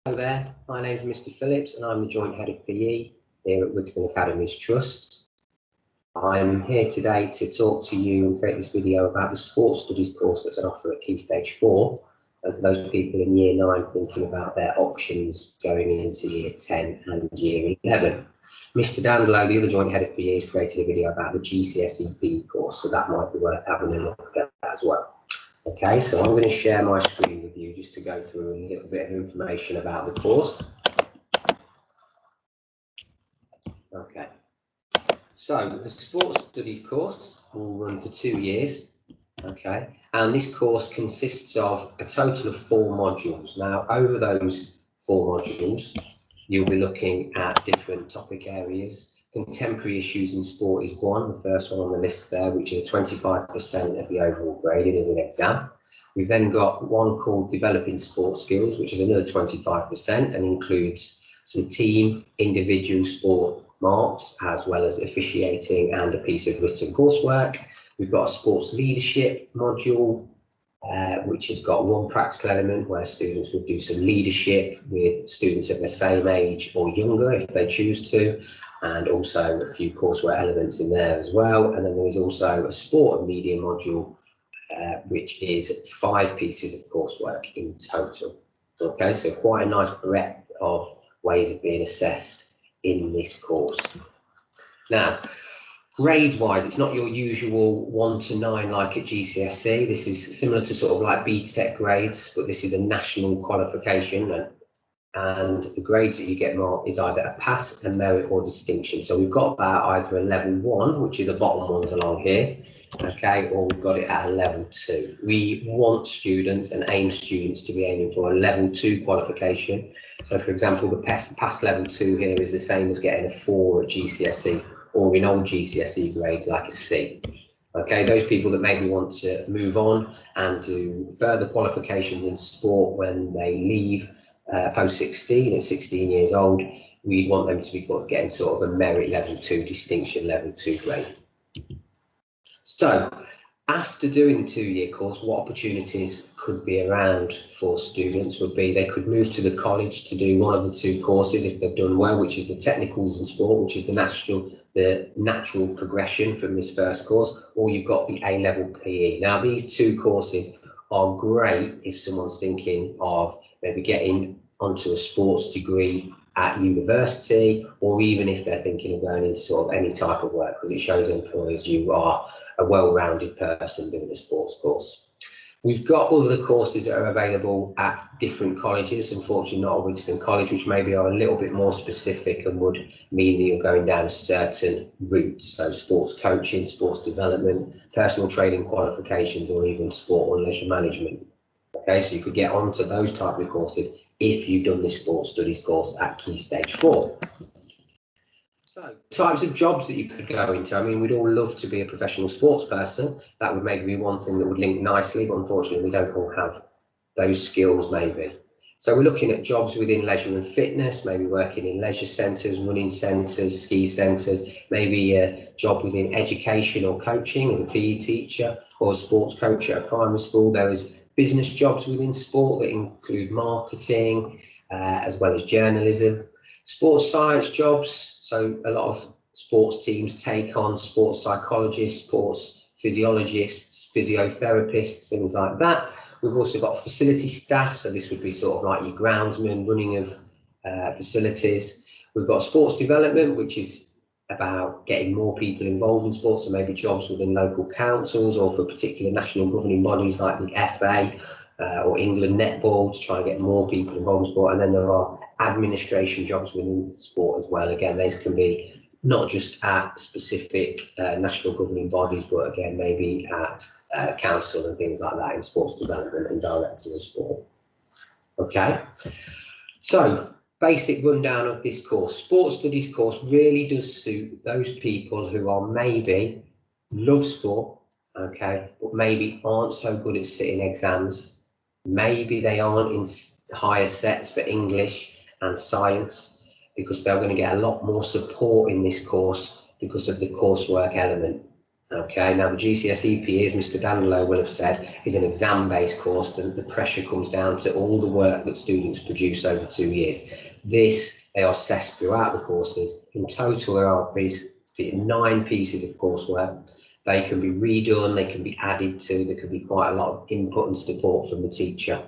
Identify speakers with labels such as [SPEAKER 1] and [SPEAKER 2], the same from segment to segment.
[SPEAKER 1] Hello there, my name is Mr. Phillips and I'm the Joint Head of PE here at Wigston Academies Trust. I'm here today to talk to you and create this video about the Sports Studies course that's on offer at Key Stage 4, and for those people in Year 9 thinking about their options going into Year 10 and Year 11. Mr. Dandolo, the other Joint Head of PE, has created a video about the GCSE PE course, so that might be worth having a look at as well. Okay, so I'm going to share my screen with you just to go through a little bit of information about the course. Okay, so the Sports Studies course will run for 2 years. Okay, and this course consists of a total of 4 modules. Now, over those 4 modules, you'll be looking at different topic areas. Contemporary issues in sport is one, the first one on the list there, which is 25% of the overall grading as an exam. We've then got one called Developing Sport Skills, which is another 25% and includes some team, individual sport marks, as well as officiating and a piece of written coursework. We've got a sports leadership module, which has got one practical element where students will do some leadership with students of the same age or younger if they choose to, and also a few coursework elements in there as well. And then there is also a sport and media module, which is 5 pieces of coursework in total. Okay, so quite a nice breadth of ways of being assessed in this course. Now, grade-wise, it's not your usual 1 to 9 like at GCSE. This is similar to sort of like BTEC grades, but this is a national qualification, and the grades that you get marked is either a pass, a merit, or distinction. So we've got that either a level 1, which is the bottom ones along here, okay, or we've got it at a level 2. We want students and aim students to be aiming for a level 2 qualification. So, for example, the pass level 2 here is the same as getting a 4 at GCSE, or in old GCSE grades like a C. Okay, those people that maybe want to move on and do further qualifications in sport when they leave post 16 at 16 years old, we'd want them to be getting sort of a merit level 2, distinction level 2 grade. So after doing the 2-year course, what opportunities could be around for students would be they could move to the college to do one of the 2 courses if they've done well, which is the technicals in sport, which is the natural progression from this first course, or you've got the A-level PE. Now, these 2 courses are great if someone's thinking of maybe getting onto a sports degree at university, or even if they're thinking of going into sort of any type of work, because it shows employers you are a well-rounded person doing a sports course. We've got other courses that are available at different colleges, unfortunately not at Wigston College, which maybe are a little bit more specific and would mean that you're going down certain routes, so sports coaching, sports development, personal training qualifications, or even sport or leisure management. Okay, so you could get onto those type of courses if you've done this sports studies course at Key Stage 4. So, types of jobs that you could go into. I mean, we'd all love to be a professional sports person. That would maybe be one thing that would link nicely, but unfortunately we don't all have those skills maybe. So we're looking at jobs within leisure and fitness, maybe working in leisure centres, running centres, ski centres, maybe a job within education or coaching as a PE teacher or a sports coach at a primary school. There is business jobs within sport that include marketing, as well as journalism. Sports science jobs, so a lot of sports teams take on sports psychologists, sports physiologists, physiotherapists, things like that. We've also got facility staff, so this would be sort of like your groundsman, running of facilities. We've got sports development, which is about getting more people involved in sports, so maybe jobs within local councils or for particular national governing bodies like the FA or England Netball to try and get more people involved in sport. And then there are administration jobs within sport as well. Again, these can be not just at specific national governing bodies, but again, maybe at council and things like that in sports development and directors of sport. Okay, so basic rundown of this course. Sports studies course really does suit those people who are maybe love sport, okay, but maybe aren't so good at sitting exams. Maybe they aren't in higher sets for English and science, because they're going to get a lot more support in this course because of the coursework element. Okay, now the GCSE, as Mr. Dandelow will have said, is an exam-based course, and the pressure comes down to all the work that students produce over 2 years. This, they are assessed throughout the courses. In total, there are 9 pieces of coursework. They can be redone, they can be added to, there can be quite a lot of input and support from the teacher,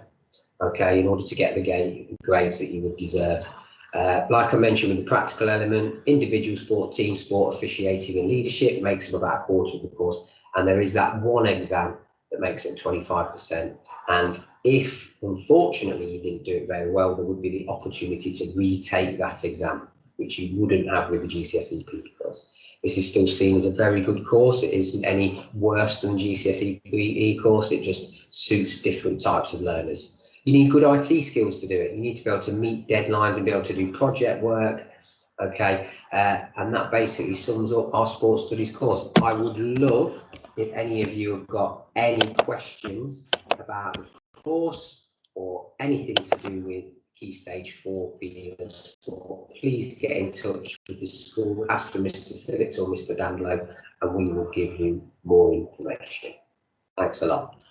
[SPEAKER 1] okay, in order to get the grades that you would deserve. Like I mentioned, with the practical element, individual sport, team sport, officiating and leadership makes up about a quarter of the course. And there is that one exam that makes it 25%. And if, unfortunately, you didn't do it very well, there would be the opportunity to retake that exam, which you wouldn't have with the GCSE course. This is still seen as a very good course. It isn't any worse than GCSE PE course. It just suits different types of learners. You need good IT skills to do it. You need to be able to meet deadlines and be able to do project work. Okay, and that basically sums up our sports studies course. I would love if any of you have got any questions about the course or anything to do with Key Stage 4 PE or sport, please get in touch with the school, ask for Mr. Phillips or Mr. Dandelow, and we will give you more information. Thanks a lot.